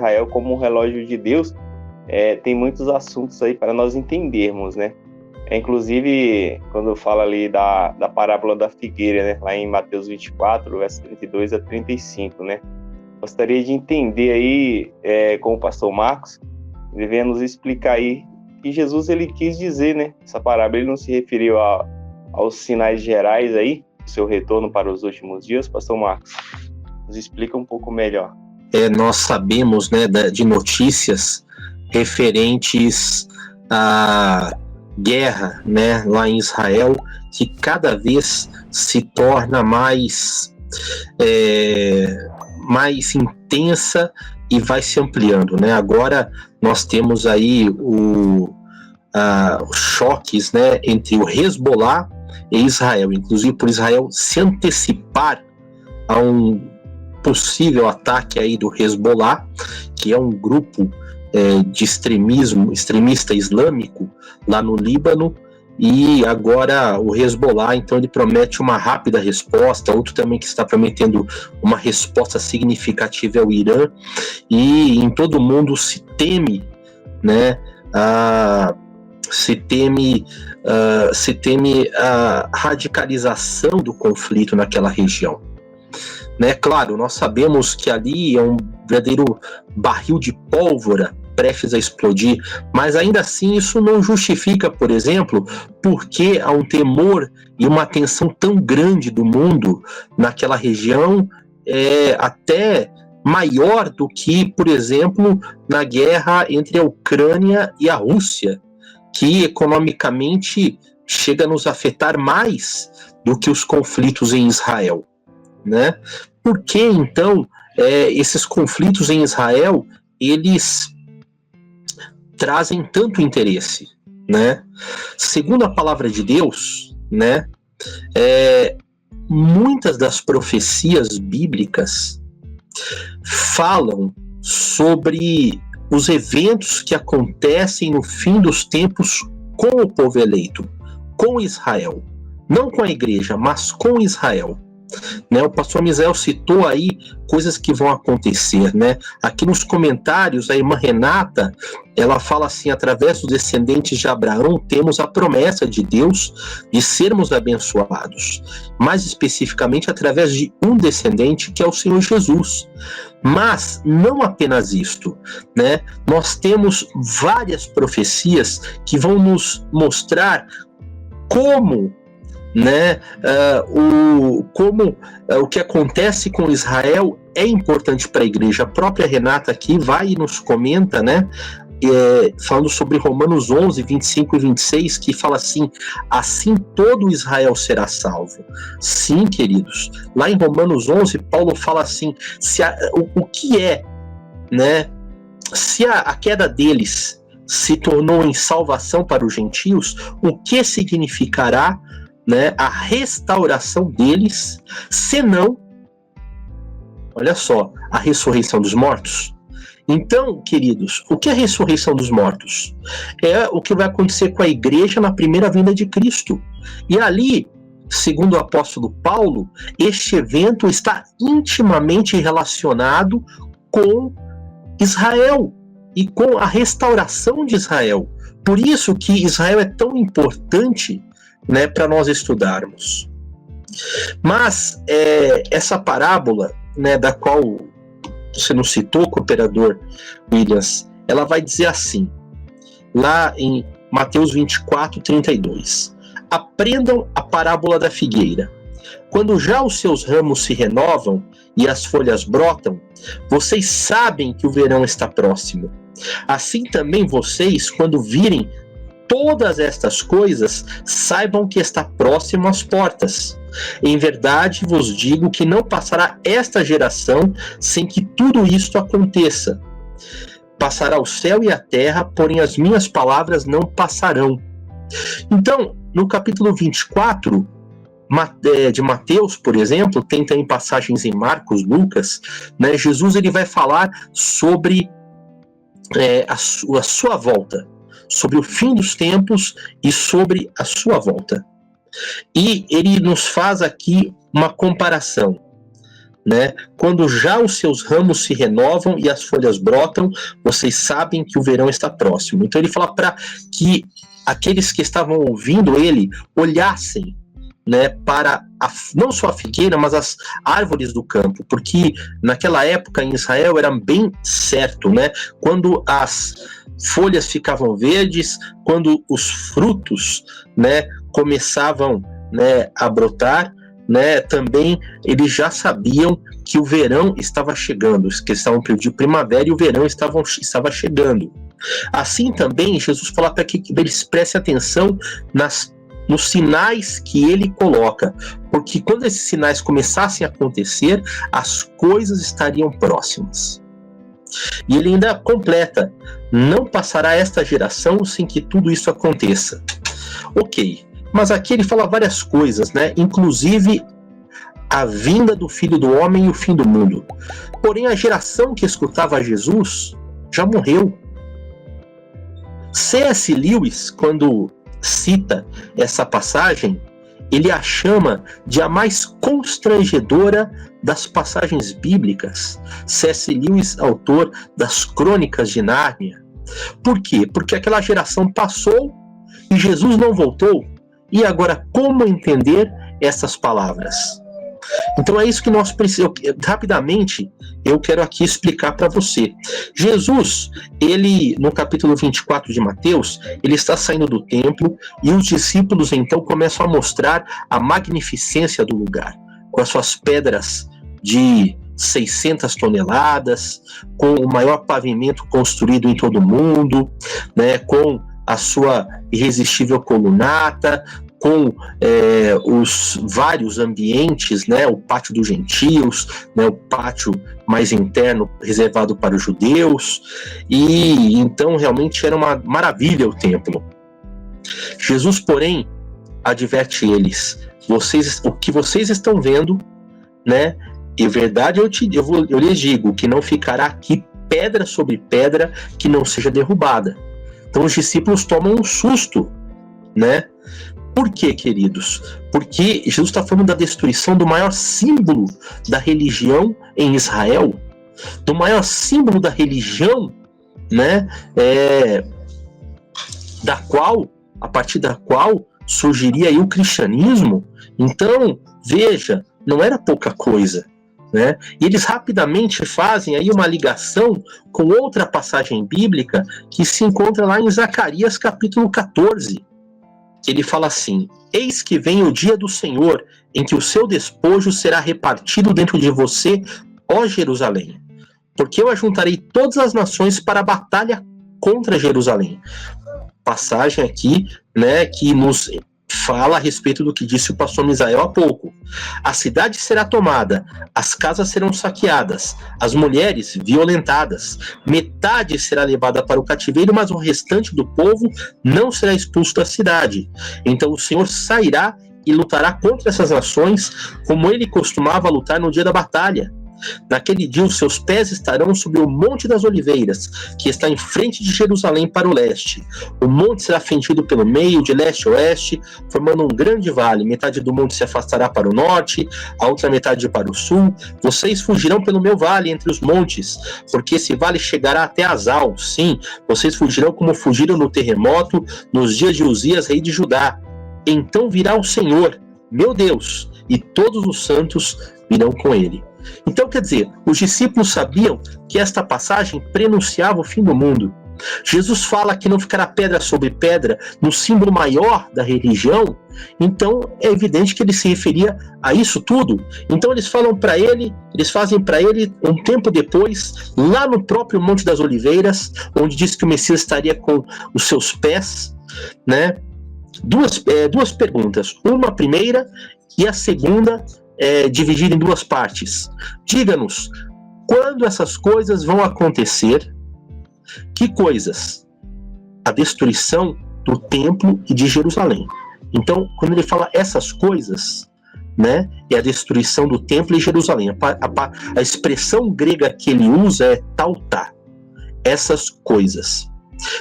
Israel como um relógio de Deus, tem muitos assuntos aí para nós entendermos, né? Inclusive, quando fala ali da parábola da figueira, né? Lá em Mateus 24, versos 32 a 35, né? Gostaria de entender aí, com o pastor Marcos, ele venha nos explicar aí o que Jesus ele quis dizer, né? Essa parábola, ele não se referiu aos sinais gerais aí, do seu retorno para os últimos dias, pastor Marcos? Nos explica um pouco melhor. Nós sabemos, né, de notícias referentes à guerra, né, lá em Israel, que cada vez se torna mais intensa e vai se ampliando, né? Agora nós temos aí os choques, né, entre o Hezbollah e Israel, inclusive por Israel se antecipar a um possível ataque aí do Hezbollah, que é um grupo de extremista islâmico lá no Líbano, e agora o Hezbollah, então, ele promete uma rápida resposta. Outro também que está prometendo uma resposta significativa é o Irã, e em todo o mundo se teme, né, se teme a radicalização do conflito naquela região. Né? Claro, nós sabemos que ali é um verdadeiro barril de pólvora prestes a explodir, mas ainda assim isso não justifica, por exemplo, porque há um temor e uma tensão tão grande do mundo naquela região, até maior do que, por exemplo, na guerra entre a Ucrânia e a Rússia, que economicamente chega a nos afetar mais do que os conflitos em Israel. Né? Por que, então, esses conflitos em Israel, eles trazem tanto interesse? Né? Segundo a palavra de Deus, né, muitas das profecias bíblicas falam sobre os eventos que acontecem no fim dos tempos com o povo eleito, com Israel. Não com a igreja, mas com Israel. Né, o pastor Misael citou aí coisas que vão acontecer, né? Aqui nos comentários, a irmã Renata, ela fala assim: através dos descendentes de Abraão, temos a promessa de Deus de sermos abençoados, mais especificamente através de um descendente, que é o Senhor Jesus. Mas não apenas isto, né? Nós temos várias profecias que vão nos mostrar como, né, o que acontece com Israel é importante para a igreja. A própria Renata aqui vai e nos comenta, né, falando sobre Romanos 11, 25 e 26, que fala assim: assim todo Israel será salvo. Sim, queridos, lá em Romanos 11, Paulo fala assim, o que é, né, se a queda deles se tornou em salvação para os gentios, o que significará, né, a restauração deles, senão, olha só, a ressurreição dos mortos? Então, queridos, o que é a ressurreição dos mortos? É o que vai acontecer com a igreja na primeira vinda de Cristo. E ali, segundo o apóstolo Paulo, este evento está intimamente relacionado com Israel e com a restauração de Israel. Por isso que Israel é tão importante, né, para nós estudarmos. Mas essa parábola, né, da qual você nos citou, cooperador Williams, ela vai dizer assim, lá em Mateus 24, 32: aprendam a parábola da figueira. Quando já os seus ramos se renovam e as folhas brotam, vocês sabem que o verão está próximo. Assim também vocês, quando virem todas estas coisas, saibam que está próximo às portas. Em verdade vos digo que não passará esta geração sem que tudo isto aconteça. Passará o céu e a terra, porém as minhas palavras não passarão. Então, no capítulo 24 de Mateus, por exemplo, tem também passagens em Marcos, Lucas, né, Jesus ele vai falar sobre a sua volta, sobre o fim dos tempos e sobre a sua volta. E ele nos faz aqui uma comparação, né? Quando já os seus ramos se renovam e as folhas brotam, vocês sabem que o verão está próximo. Então ele fala para que aqueles que estavam ouvindo ele olhassem, né, para não só a figueira, mas as árvores do campo, porque naquela época em Israel era bem certo, né? Quando as folhas ficavam verdes, quando os frutos, né, começavam, né, a brotar, né, também eles já sabiam que o verão estava chegando, que estavam perdidos primavera e o verão estava chegando. Assim também Jesus fala para que eles prestem atenção nos sinais que ele coloca, porque quando esses sinais começassem a acontecer, as coisas estariam próximas. E ele ainda completa: não passará esta geração sem que tudo isso aconteça. Ok, mas aqui ele fala várias coisas, né? Inclusive a vinda do Filho do Homem e o fim do mundo. Porém, a geração que escutava Jesus já morreu. C.S. Lewis, quando cita essa passagem, ele a chama de a mais constrangedora das passagens bíblicas. C.S. Lewis, autor das Crônicas de Nárnia. Por quê? Porque aquela geração passou e Jesus não voltou. E agora, como entender essas palavras? Então é isso que nós precisamos. Rapidamente, eu quero aqui explicar para você. Jesus, ele, no capítulo 24 de Mateus, ele está saindo do templo e os discípulos então começam a mostrar a magnificência do lugar, com as suas pedras de 600 toneladas, com o maior pavimento construído em todo o mundo, né, com a sua irresistível colunata, com os vários ambientes, né, o pátio dos gentios, né, o pátio mais interno reservado para os judeus, e então realmente era uma maravilha o templo. Jesus, porém, adverte eles: o que vocês estão vendo, né, em verdade eu lhes digo que não ficará aqui pedra sobre pedra que não seja derrubada. Então os discípulos tomam um susto, né? Por quê, queridos? Porque Jesus está falando da destruição do maior símbolo da religião em Israel, do maior símbolo da religião, né? A partir da qual surgiria aí o cristianismo. Então, veja, não era pouca coisa, né? E eles rapidamente fazem aí uma ligação com outra passagem bíblica que se encontra lá em Zacarias capítulo 14. Ele fala assim: eis que vem o dia do Senhor, em que o seu despojo será repartido dentro de você, ó Jerusalém. Porque eu ajuntarei todas as nações para a batalha contra Jerusalém. Passagem aqui, né, que nos fala a respeito do que disse o pastor Misael há pouco. A cidade será tomada, as casas serão saqueadas, as mulheres violentadas, metade será levada para o cativeiro, mas o restante do povo não será expulso da cidade. Então o Senhor sairá e lutará contra essas nações, como ele costumava lutar no dia da batalha. Naquele dia os seus pés estarão sobre o Monte das Oliveiras, que está em frente de Jerusalém para o leste. O monte será fendido pelo meio, de leste a oeste, formando um grande vale. Metade do monte se afastará para o norte, a outra metade para o sul. Vocês fugirão pelo meu vale entre os montes, porque esse vale chegará até Azal. Sim, vocês fugirão como fugiram no terremoto, nos dias de Uzias, rei de Judá. Então virá o Senhor, meu Deus, e todos os santos virão com ele. Então, quer dizer, os discípulos sabiam que esta passagem prenunciava o fim do mundo. Jesus fala que não ficará pedra sobre pedra no símbolo maior da religião, então é evidente que ele se referia a isso tudo. Então eles fazem para ele um tempo depois, lá no próprio Monte das Oliveiras, onde diz que o Messias estaria com os seus pés, né? Duas perguntas, uma primeira e a segunda dividida em duas partes. Diga-nos, quando essas coisas vão acontecer? Que coisas? A destruição do templo e de Jerusalém. Então, quando ele fala essas coisas, né, é a destruição do templo e Jerusalém. A expressão grega que ele usa é tautá. Essas coisas.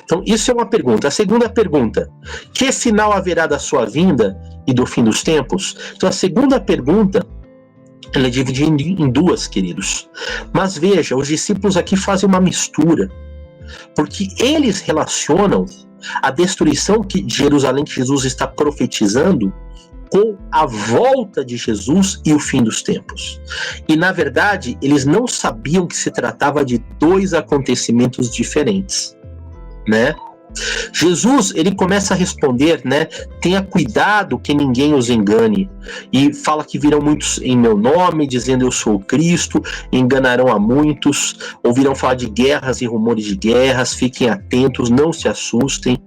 Então, isso é uma pergunta. A segunda pergunta: que sinal haverá da sua vinda e do fim dos tempos? Então, a segunda pergunta Ela é dividida em duas, queridos. Mas veja, os discípulos aqui fazem uma mistura, porque eles relacionam a destruição de Jerusalém que Jesus está profetizando com a volta de Jesus e o fim dos tempos. E, na verdade, eles não sabiam que se tratava de dois acontecimentos diferentes, né? Jesus, ele começa a responder, né? Tenha cuidado que ninguém os engane. E fala que virão muitos em meu nome, dizendo eu sou o Cristo, enganarão a muitos, ouvirão falar de guerras e rumores de guerras, fiquem atentos, não se assustem.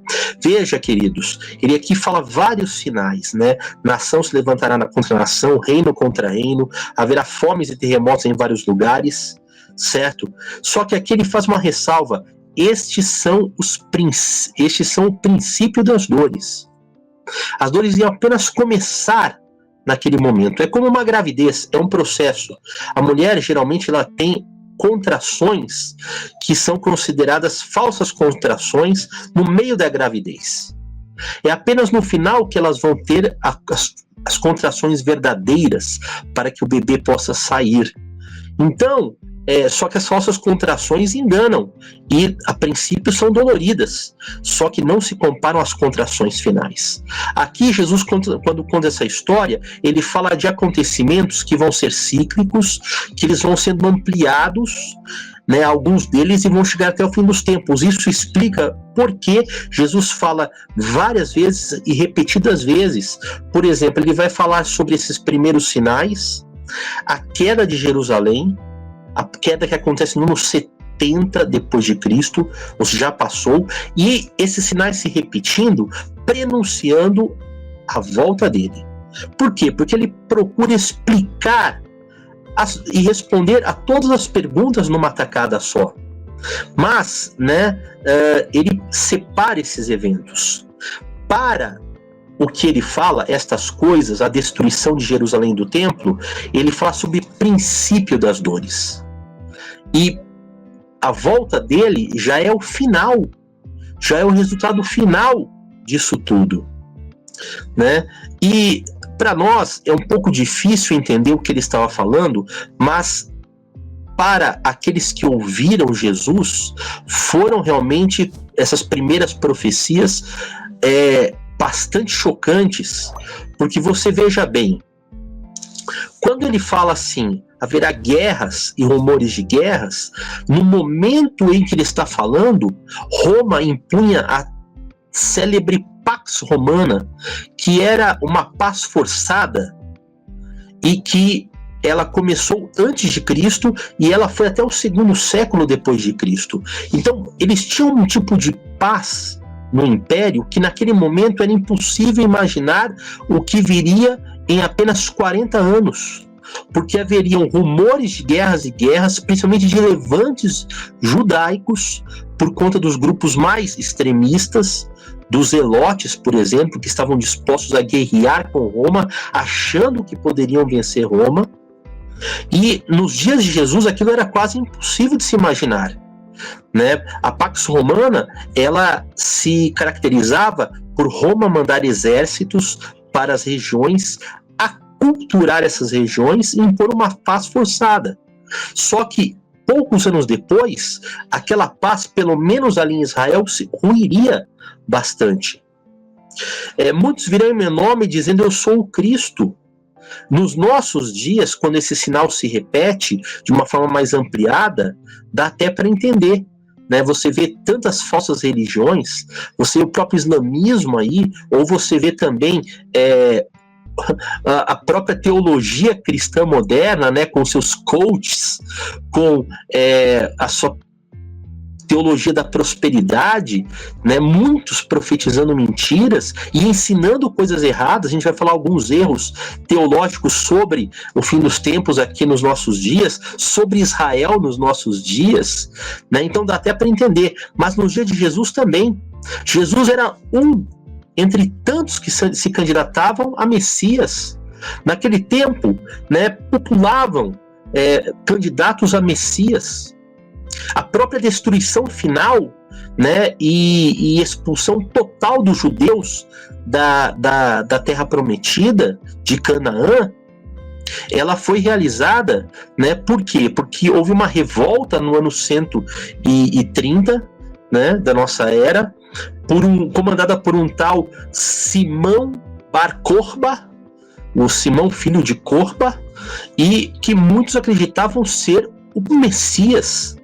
Veja, queridos, ele aqui fala vários sinais, né? Nação se levantará contra nação, reino contra reino, haverá fomes e terremotos em vários lugares, certo? Só que aqui ele faz uma ressalva. Estes são o princípio das dores. As dores iam apenas começar naquele momento. É como uma gravidez, é um processo. A mulher, geralmente, ela tem contrações que são consideradas falsas contrações no meio da gravidez. É apenas no final que elas vão ter as contrações verdadeiras para que o bebê possa sair. Então, só que as falsas contrações enganam e a princípio são doloridas, só que não se comparam às contrações finais. Aqui Jesus, quando conta essa história, ele fala de acontecimentos que vão ser cíclicos, que eles vão sendo ampliados, né, alguns deles, e vão chegar até o fim dos tempos. Isso explica por que Jesus fala várias vezes e repetidas vezes. Por exemplo, ele vai falar sobre esses primeiros sinais, a queda de Jerusalém, a queda que acontece no ano 70 depois de Cristo, ou seja, já passou, e esses sinais se repetindo, prenunciando a volta dele. Por quê? Porque ele procura explicar e responder a todas as perguntas numa tacada só. Mas, né, ele separa esses eventos. Para o que ele fala, estas coisas, a destruição de Jerusalém do templo, ele fala sobre o princípio das dores. E a volta dele já é o final, já é o resultado final disso tudo, né? E para nós é um pouco difícil entender o que ele estava falando, mas para aqueles que ouviram Jesus, foram realmente essas primeiras profecias bastante chocantes, porque você veja bem, quando ele fala assim, haverá guerras e rumores de guerras, no momento em que ele está falando, Roma impunha a célebre Pax Romana, que era uma paz forçada e que ela começou antes de Cristo e ela foi até o 2º século depois de Cristo. Então, eles tinham um tipo de paz no Império que naquele momento era impossível imaginar o que viria em apenas 40 anos, porque haveriam rumores de guerras e guerras, principalmente de levantes judaicos, por conta dos grupos mais extremistas, dos zelotes, por exemplo, que estavam dispostos a guerrear com Roma, achando que poderiam vencer Roma. E nos dias de Jesus aquilo era quase impossível de se imaginar, né? A Pax Romana, ela se caracterizava por Roma mandar exércitos para as regiões, aculturar essas regiões e impor uma paz forçada. Só que poucos anos depois, aquela paz, pelo menos ali em Israel, se ruiria bastante. Muitos virão em meu nome dizendo eu sou o Cristo. Nos nossos dias, quando esse sinal se repete de uma forma mais ampliada, dá até para entender, né? Você vê tantas falsas religiões, você vê o próprio islamismo aí, ou você vê também a própria teologia cristã moderna, né, com seus coaches, com a sua teologia da prosperidade, né, muitos profetizando mentiras e ensinando coisas erradas. A gente vai falar alguns erros teológicos sobre o fim dos tempos aqui nos nossos dias, sobre Israel nos nossos dias, né? Então dá até para entender. Mas no dia de Jesus também, Jesus era um entre tantos que se candidatavam a Messias. Naquele tempo, né, populavam candidatos a Messias. A própria destruição final, né, e expulsão total dos judeus da terra prometida, de Canaã, ela foi realizada, né, por quê? Porque houve uma revolta no ano 130, né, da nossa era, comandada por um tal Simão Bar Corba, o Simão filho de Corba, e que muitos acreditavam ser o Messias,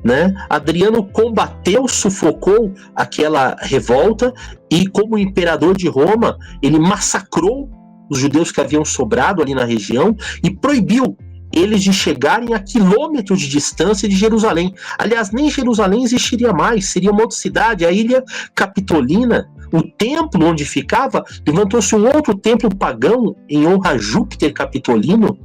né? Adriano combateu, sufocou aquela revolta e, como imperador de Roma, ele massacrou os judeus que haviam sobrado ali na região e proibiu eles de chegarem a quilômetros de distância de Jerusalém. Aliás, nem Jerusalém existiria mais, seria uma outra cidade, a Ilha Capitolina. O templo onde ficava, levantou-se um outro templo pagão em honra a Júpiter Capitolino,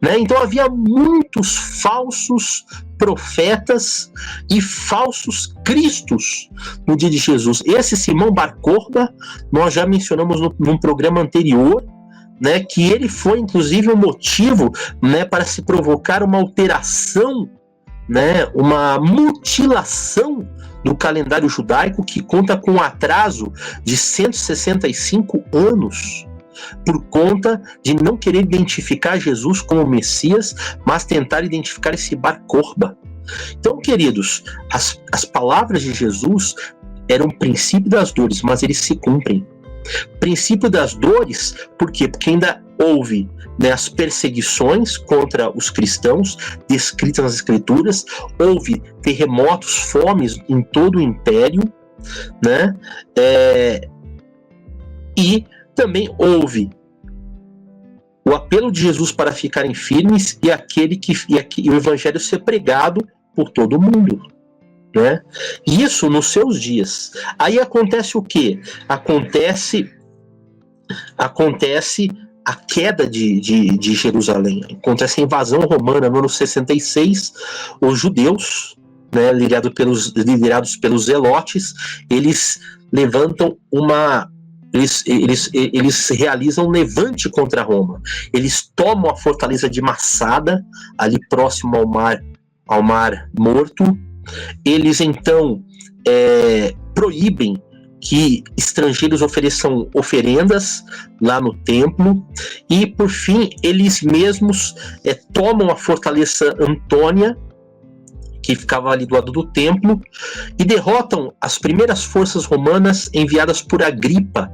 né? Então havia muitos falsos profetas e falsos cristos no dia de Jesus. Esse Simão Bar Corba, nós já mencionamos num programa anterior, né, que ele foi inclusive um motivo, né, para se provocar uma alteração, né, uma mutilação do calendário judaico, que conta com um atraso de 165 anos, por conta de não querer identificar Jesus como Messias, mas tentar identificar esse Bar Corba. Então, queridos, as palavras de Jesus eram o princípio das dores, mas eles se cumprem. Princípio das dores, por quê? Porque ainda houve, né, as perseguições contra os cristãos descritas nas Escrituras, houve terremotos, fomes em todo o Império, né? E também houve o apelo de Jesus para ficarem firmes e o evangelho ser pregado por todo o mundo, né? Isso nos seus dias. Aí acontece o quê? Acontece a queda de Jerusalém. Acontece a invasão romana no ano 66. Os judeus, né, liderados pelos zelotes, eles levantam eles realizam um levante contra Roma. Eles tomam a fortaleza de Massada, ali próximo ao Mar Morto. Eles então proíbem que estrangeiros ofereçam oferendas lá no templo, e por fim eles mesmos tomam a fortaleza Antônia, que ficava ali do lado do templo, e derrotam as primeiras forças romanas enviadas por Agripa.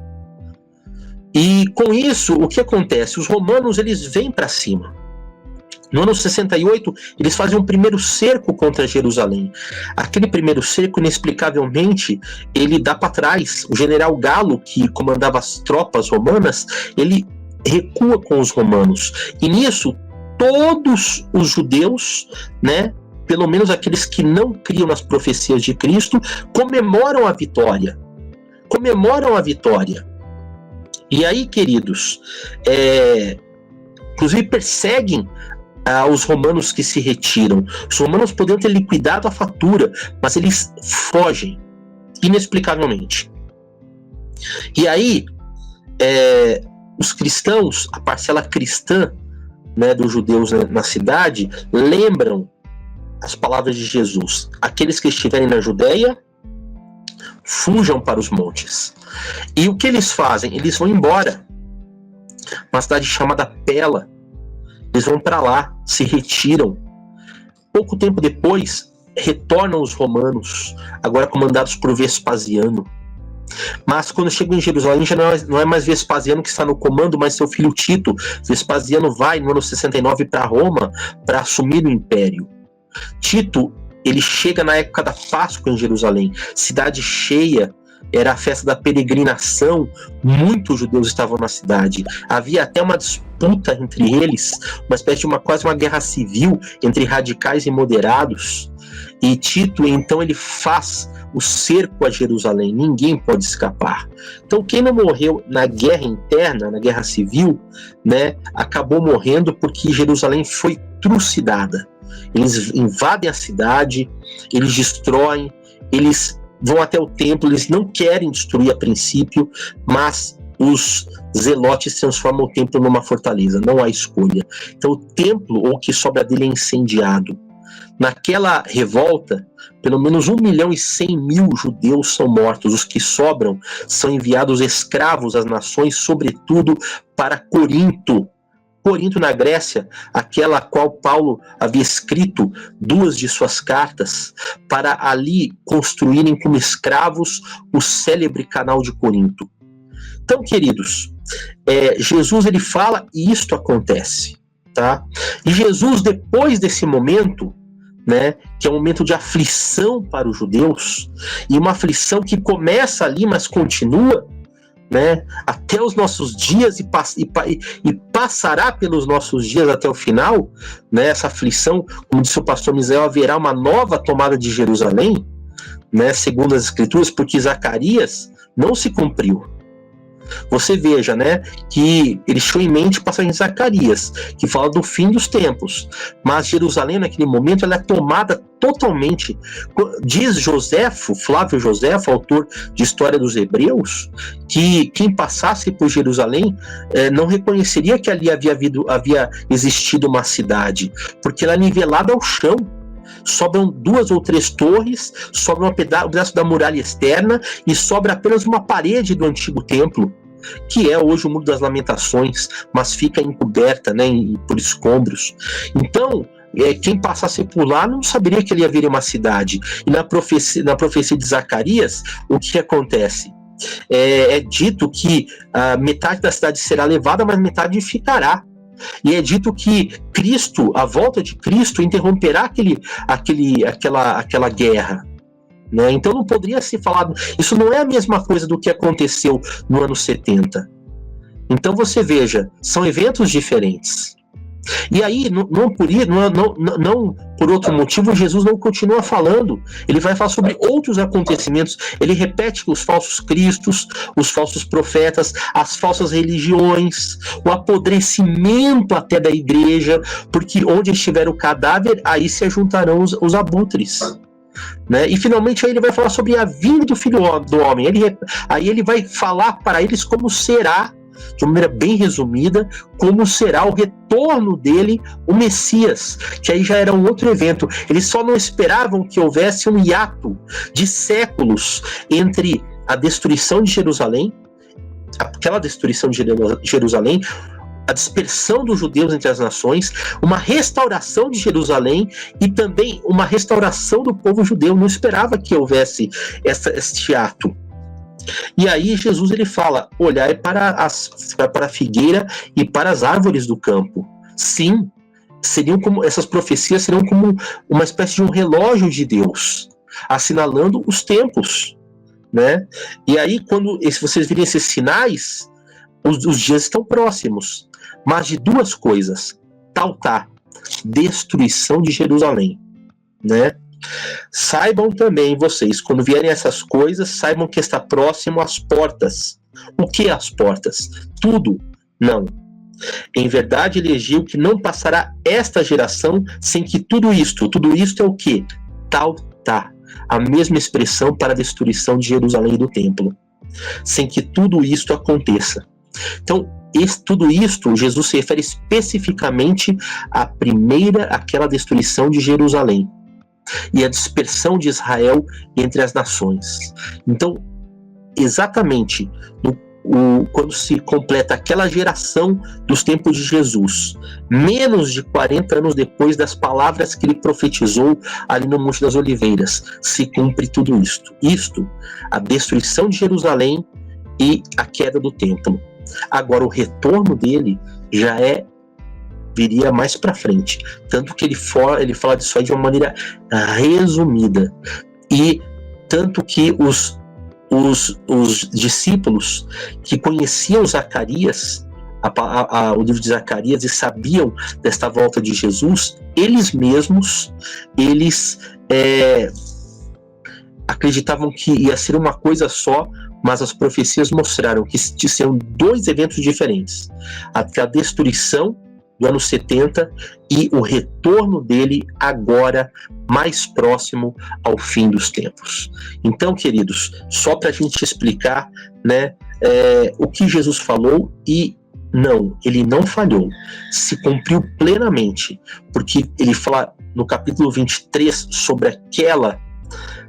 E com isso, o que acontece? Os romanos, eles vêm para cima. No ano 68, eles fazem um primeiro cerco contra Jerusalém. Aquele primeiro cerco, inexplicavelmente, ele dá para trás. O general Galo, que comandava as tropas romanas, ele recua com os romanos. E nisso, todos os judeus, né, pelo menos aqueles que não criam nas profecias de Cristo, comemoram a vitória. E aí, queridos, inclusive perseguem os romanos que se retiram. Os romanos poderiam ter liquidado a fatura, mas eles fogem, inexplicavelmente. E aí, os cristãos, a parcela cristã, né, dos judeus na cidade, lembram as palavras de Jesus: aqueles que estiverem na Judéia, fujam para os montes. E o que eles fazem? Eles vão embora. Uma cidade chamada Pela. Eles vão para lá, se retiram. Pouco tempo depois, retornam os romanos, agora comandados por Vespasiano. Mas quando chegam em Jerusalém, já não é mais Vespasiano que está no comando, mas seu filho Tito. Vespasiano vai no ano 69 para Roma para assumir o império. Tito, ele chega na época da Páscoa em Jerusalém, cidade cheia, era a festa da peregrinação, muitos judeus estavam na cidade, havia até uma disputa entre eles, uma espécie de quase uma guerra civil entre radicais e moderados, e Tito, então, ele faz o cerco a Jerusalém, ninguém pode escapar. Então, quem não morreu na guerra interna, na guerra civil, né, acabou morrendo porque Jerusalém foi trucidada. Eles invadem a cidade, eles destroem, eles vão até o templo, eles não querem destruir a princípio, mas os zelotes transformam o templo numa fortaleza, não há escolha. Então o templo, ou o que sobra dele, é incendiado. Naquela revolta, pelo menos 1.100.000 judeus são mortos. Os que sobram são enviados escravos às nações, sobretudo para Corinto. Corinto, na Grécia, aquela a qual Paulo havia escrito 2 de suas cartas, para ali construírem como escravos o célebre canal de Corinto. Então, queridos, Jesus ele fala e isto acontece, tá? E Jesus, depois desse momento, né, que é um momento de aflição para os judeus, e uma aflição que começa ali, mas continua, né, até os nossos dias e passará pelos nossos dias até o final, né, essa aflição, como disse o pastor Misael, haverá uma nova tomada de Jerusalém, né, segundo as Escrituras, porque Zacarias não se cumpriu. Você veja, né, que ele deixou em mente a passagem de Zacarias, que fala do fim dos tempos, mas Jerusalém naquele momento ela é tomada totalmente. Diz Flávio Joséfo, autor de História dos Hebreus, que quem passasse por Jerusalém não reconheceria que ali havia existido uma cidade, porque ela é nivelada ao chão. Sobram 2 ou 3 torres, sobra um pedaço da muralha externa e sobra apenas uma parede do antigo templo, que é hoje o Muro das Lamentações, mas fica encoberta, né, por escombros. Então, quem passasse por lá não saberia que ali haveria uma cidade. E na profecia de Zacarias, o que acontece? É dito que metade da cidade será levada, mas metade ficará. E é dito que Cristo, a volta de Cristo, interromperá aquela guerra, né? Então não poderia ser falado. Isso não é a mesma coisa do que aconteceu no ano 70. Então você veja, são eventos diferentes. E aí, não por outro motivo, Jesus não continua falando. Ele vai falar sobre outros acontecimentos. Ele repete os falsos cristos, os falsos profetas, as falsas religiões, o apodrecimento até da igreja, porque onde estiver o cadáver, aí se ajuntarão os abutres. Né? E finalmente aí ele vai falar sobre a vinda do Filho do Homem. Aí ele vai falar para eles como será, de uma maneira bem resumida, como será o retorno dele, o Messias, que aí já era um outro evento. Eles só não esperavam que houvesse um hiato de séculos entre a destruição de Jerusalém, aquela destruição de Jerusalém, a dispersão dos judeus entre as nações, uma restauração de Jerusalém e também uma restauração do povo judeu. Não esperava que houvesse este ato. E aí Jesus ele fala, olhai para a figueira e para as árvores do campo. Sim, essas profecias seriam como uma espécie de um relógio de Deus, assinalando os tempos, né? E aí, se vocês virem esses sinais, os dias estão próximos, mas de 2 coisas: destruição de Jerusalém, né? Saibam também vocês, quando vierem essas coisas, saibam que está próximo às portas. O que é as portas? Tudo? Não. Em verdade, ele exigiu que não passará esta geração sem que tudo isto é o que? A mesma expressão para a destruição de Jerusalém e do templo. Sem que tudo isto aconteça. Então, tudo isto, Jesus se refere especificamente àquela destruição de Jerusalém e a dispersão de Israel entre as nações. Então, exatamente quando se completa aquela geração dos tempos de Jesus, menos de 40 anos depois das palavras que ele profetizou ali no Monte das Oliveiras, se cumpre tudo isto. A destruição de Jerusalém e a queda do templo. Agora, o retorno dele viria mais para frente, tanto que ele fala disso aí de uma maneira resumida, e tanto que os discípulos que conheciam Zacarias, o livro de Zacarias, e sabiam desta volta de Jesus, eles mesmos acreditavam que ia ser uma coisa só, mas as profecias mostraram que seriam 2 eventos diferentes: a destruição do ano 70 e o retorno dele agora mais próximo ao fim dos tempos. Então, queridos, só para a gente explicar, né, o que Jesus falou, e não, ele não falhou, se cumpriu plenamente, porque ele fala no capítulo 23 sobre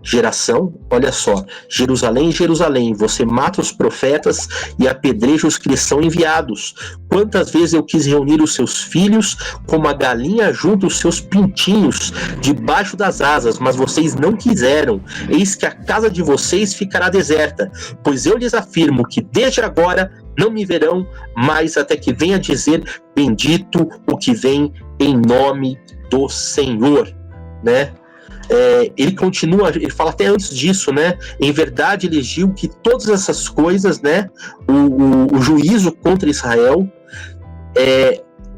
geração, olha só, Jerusalém, Jerusalém, você mata os profetas e apedreja os que lhes são enviados. Quantas vezes eu quis reunir os seus filhos, como a galinha junta os seus pintinhos debaixo das asas, mas vocês não quiseram. Eis que a casa de vocês ficará deserta, pois eu lhes afirmo que desde agora não me verão mais até que venha dizer: bendito o que vem em nome do Senhor, né? Ele continua, ele fala até antes disso, né? Em verdade elegiu que todas essas coisas, né? O juízo contra Israel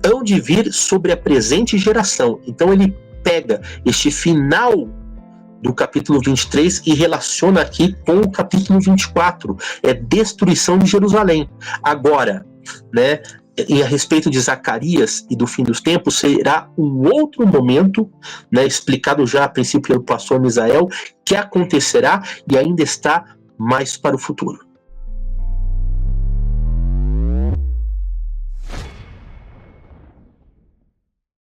hão de vir sobre a presente geração. Então ele pega este final do capítulo 23 e relaciona aqui com o capítulo 24, destruição de Jerusalém. Agora, né, a respeito de Zacarias e do fim dos tempos, será um outro momento, né, explicado já a princípio pelo pastor Misael, que acontecerá e ainda está mais para o futuro.